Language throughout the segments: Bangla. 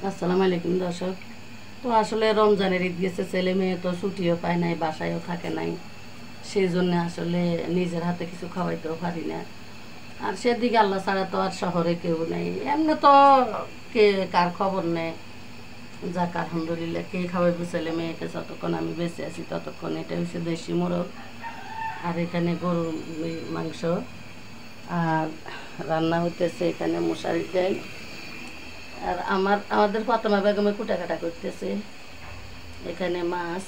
আসসালামু আলাইকুম দর্শক। তো আসলে রমজানের ঈদ গেছে, ছেলে মেয়ে তো ছুটিও পায় নাই, বাসায়ও থাকে নাই, সেই জন্য আসলে নিজের হাতে কিছু খাওয়াইতেও পারি না। আর সেদিকে আল্লাহ ছাড়া তো আর শহরে কেউ নেই, এমনি তো কে কার খবর নেই। যাক আলহামদুলিল্লাহ, কে খাওয়াইবো ছেলে মেয়েকে, যতক্ষণ আমি বেঁচে আছি ততক্ষণ। এটা হচ্ছে দেশি মোরগ, আর এখানে গরুর মাংস, আর রান্না হইতেছে এখানে মশারি ডাল। আর আমাদের ফাতেমা বেগমে কুটাকাটা করতেছে এখানে মাছ,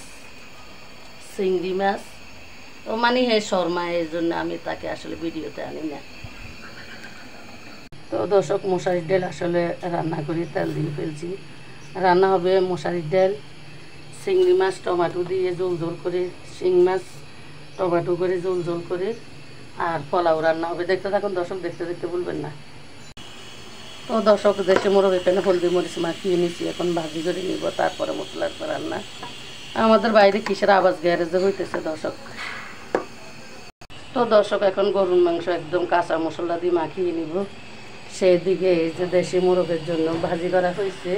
চিংড়ি মাছ। ও মানে হে শর্মা, এই জন্য আমি তাকে আসলে ভিডিওতে আনি না। তো দর্শক, মশারির ডাল আসলে রান্না করি, তেল দিয়ে ফেলছি। রান্না হবে মশারির ডাল, চিংড়ি মাছ টমেটো দিয়ে ঝোল ঝোল করে, শিং মাছ টমেটো করে ঝোল ঝোল করে, আর পোলাও রান্না হবে। দেখতে থাকুন দর্শক, দেখতে দেখতে বলবেন না। তো দর্শক, দেশি মোরগ এখানে হলদি মরিচ মাখিয়ে নিচ্ছি, এখন ভাজি করে নিব, তারপরে মশলার রান্না। আমাদের বাইরে কিসের আওয়াজ গ্যারেজে হইতেছে দর্শক। তো দর্শক, এখন গরুর মাংস একদম কাঁচা মশলা দিয়ে মাখিয়ে নিব। সেই দিকে এই যে দেশি মোরগের জন্য ভাজি করা হয়েছে,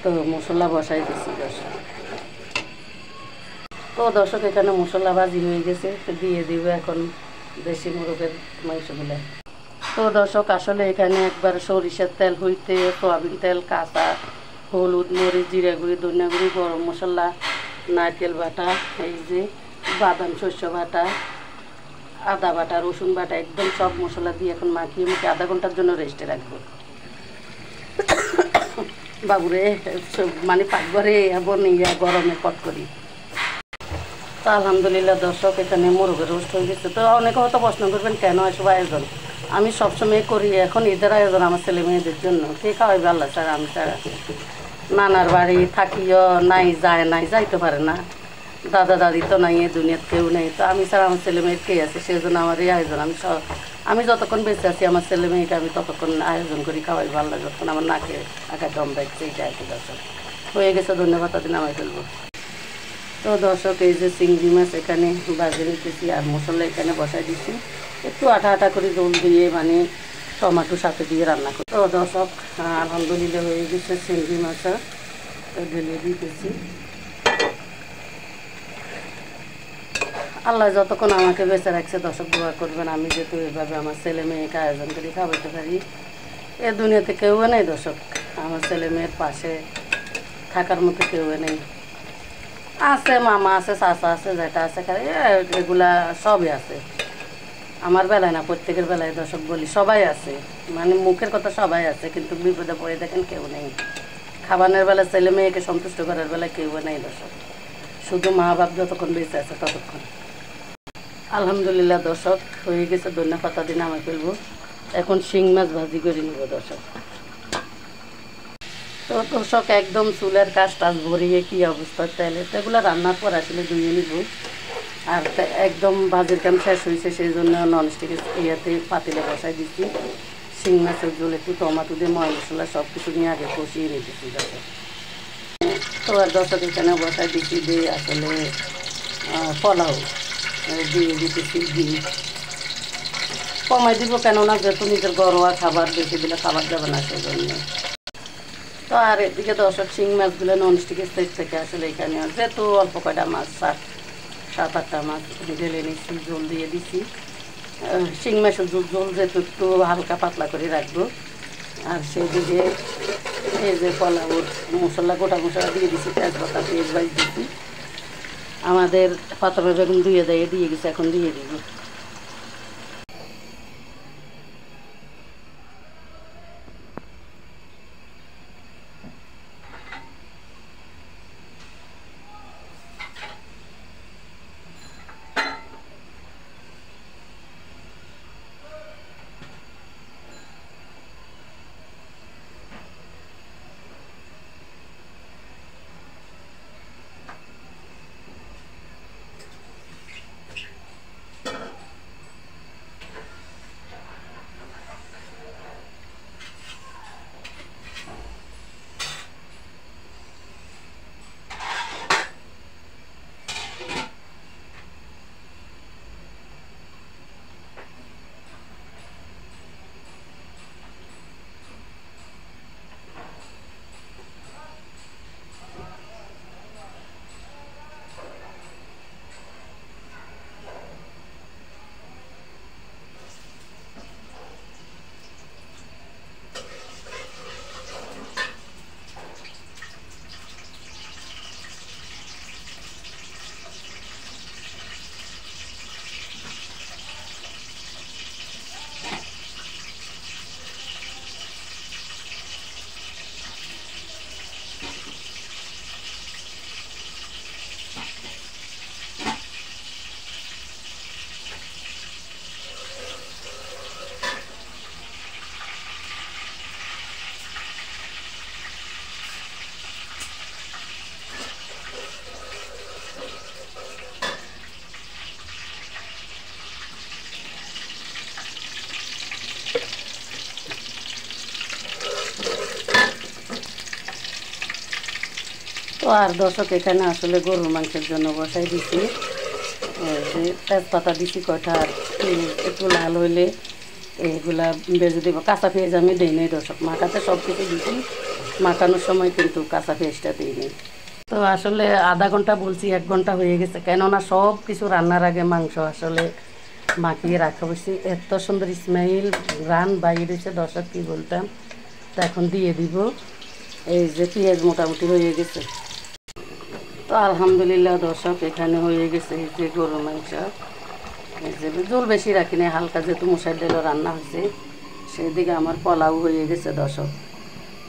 তো মশলা বসাই দিচ্ছি দর্শক। তো দর্শক, এখানে মশলা ভাজি হয়ে গেছে, দিয়ে দিব এখন দেশি মোরগের মাংসগুলো। তো দর্শক, আসলে এখানে একবার সরিষার তেল হইতে সয়াবিন তেল, কাঁচা হলুদ মরিচ জিরা গুঁড়ি ধনিয়া গুঁড়ি গরম মশলা নারকেল বাটা, এই যে বাদাম শস্য বাটা, আদা বাটা রসুন বাটা, একদম সব মশলা দিয়ে এখন মাখিয়ে আধা ঘন্টার জন্য রেস্টে রাখবো। বাবুরে মানে পাকঘরে বনিয়া গরমে কট করি। তো আলহামদুলিল্লাহ দর্শক, এখানে মোরগের রোস্ট হয়ে গেছে। তো অনেকে হয়তো প্রশ্ন করবেন কেন এসব আয়োজন। আমি সবসময় করি, এখন ঈদের আয়োজন আমার ছেলে মেয়েদের জন্য। কে খাওয়াইবে আল্লাহ ছাড়া, আমি ছাড়া। নানার বাড়ি থাকিও নাই, যায় নাই, যাইতে পারে না। দাদা দাদি তো নাই, এ দুনিয়ার কেউ নেই। তো আমি ছাড়া আমার ছেলে মেয়ের কে আছে, সেই জন্য আমার এই আয়োজন। আমি যতক্ষণ বেঁচে আছি আমার ছেলে মেয়েকে আমি ততক্ষণ আয়োজন করি, খাওয়াইবো আল্লাহ যতক্ষণ আমার নাকে আঁকা দম দেখছে। এইটা আর কি দর্শক, হয়ে গেছে। ধন্যবাদ, দিন আমায় ফেলবো। তো দর্শক, এই যে চিংড়ি মাছ এখানে বাজে নিতেছি, আর মশলা এখানে বসাই দিচ্ছি। একটু আটা আটা করে জল দিয়ে মানে টমাটো সাথে দিয়ে রান্না করি। তো দর্শক, আলহামদুলিল্লাহ হয়ে গেছে চিংড়ি মাছটা, ঢেলে দিতেছি। আল্লাহ যতক্ষণ আমাকে বেঁচে রাখছে দর্শক, দোয়া করবেন আমি যেহেতু এভাবে আমার ছেলে মেয়েকে আয়োজন করে খাওয়াইতে পারি। এ দুনিয়াতে কেউ নেই দর্শক, আমার ছেলে মেয়ের পাশে থাকার মতো কেউ নেই। আছে মামা আছে, চাচা আছে, যেটা আছে, এগুলা সবই আছে। আমার বেলায় না, প্রত্যেকের বেলায় দর্শক বলি সবাই আছে, মানে মুখের কথা সবাই আছে, কিন্তু বিপদে পড়ে দেখেন কেউ নেই। খাবারের বেলা ছেলে মেয়েকে সন্তুষ্ট করার বেলায় কেউ নেই দর্শক, শুধু মা বাপ যতক্ষণ বেঁচে আছে ততক্ষণ। আলহামদুলিল্লাহ দর্শক, হয়ে গেছে। ধনিয়া পাতা দিন আমি ফেলবো। এখন শিং মাছ ভাজি করে নিব দর্শক। তো দর্শক, একদম চুলের কাজ টাজ ভরিয়ে কী অবস্থা, তাহলে তো এগুলো রান্নার পর আসলে ধুয়ে নিব। আর একদম ভাজির কাম শেষ হয়েছে, সেই জন্য ননস্টিক ইয়াতে পাতিলে বসাই দিচ্ছি। শিং মাছের ঝোল একটু টমাটো দিয়ে ময় মশলা সব কিছু নিয়ে আগে কষিয়ে রেখেছি দর্শক। তো আর দর্শক, এখানে বসাই দিচ্ছি দিয়ে আসলে পোলাও দিয়ে দিতেছি ঘি। কমাই দিব, কেননা যেহেতু নিজের ঘরোয়া খাবার, বেশি দিলে খাবার যাবে না, সেজন্য। তো আর এদিকে দর্শক, শিং মাছগুলো ননস্টিকের সেট থেকে আসলে এখানে যেহেতু অল্প কয়টা মাছ, সাত আটটা মাছ ঢেলে নিচ্ছি, জল দিয়ে দিচ্ছি। শিং মাছের জল যেহেতু একটু হালকা পাতলা করে রাখবো। আর সেদিকে এই যে পোলাওর মশলা, গোটা মশলা দিয়ে দিচ্ছি, তেজপাতা পেঁয়াজ ভাজি দিচ্ছি। আমাদের ফাতেমা বেগম দিয়ে গেছে, এখন দিয়ে দিব। আর দর্শক এখানে আসলে গরুর মাংসের জন্য বসাই দিছি, যে তেজপাতা দিছি কয়টা, আর একটু লাল হইলে এইগুলা ভেজে দেবো। কাঁচা পেঁয়াজ আমি দিই নাই দর্শক, মাখাতে সব কিছু দিছি, মাখানোর সময় কিন্তু কাঁচা পেঁয়াজটা দিই নি। তো আসলে আধা ঘন্টা বলছি, 1 ঘন্টা হয়ে গেছে, কেননা সব কিছু রান্নার আগে মাংস আসলে মাখিয়ে রাখা বসছি। এত সুন্দর স্মেল রান বাইরেছে দর্শক, কী বলতাম। তো এখন দিয়ে দিব, এই যে পেঁয়াজ মোটামুটি হয়ে গেছে। তো আলহামদুলিল্লাহ দর্শক এখানে হয়ে গেছে এই যে গরুর মাংস। এই যে ঝোল বেশি রাখিনি, হালকা, যেহেতু মশার ডালও রান্না হয়েছে, সেদিকে আমার পোলাও হয়ে গেছে দর্শক।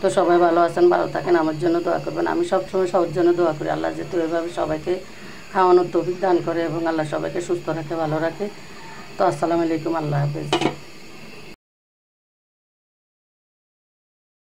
তো সবাই ভালো আছেন, ভালো থাকেন, আমার জন্য দোয়া করবেন। আমি সবসময় সবার জন্য দোয়া করি, আল্লাহ যেহেতু এভাবে সবাইকে খাওয়ানোর তৌফিক দান করে এবং আল্লাহ সবাইকে সুস্থ রাখে, ভালো রাখে। তো আসসালামু আলাইকুম, আল্লাহ হাফেজ।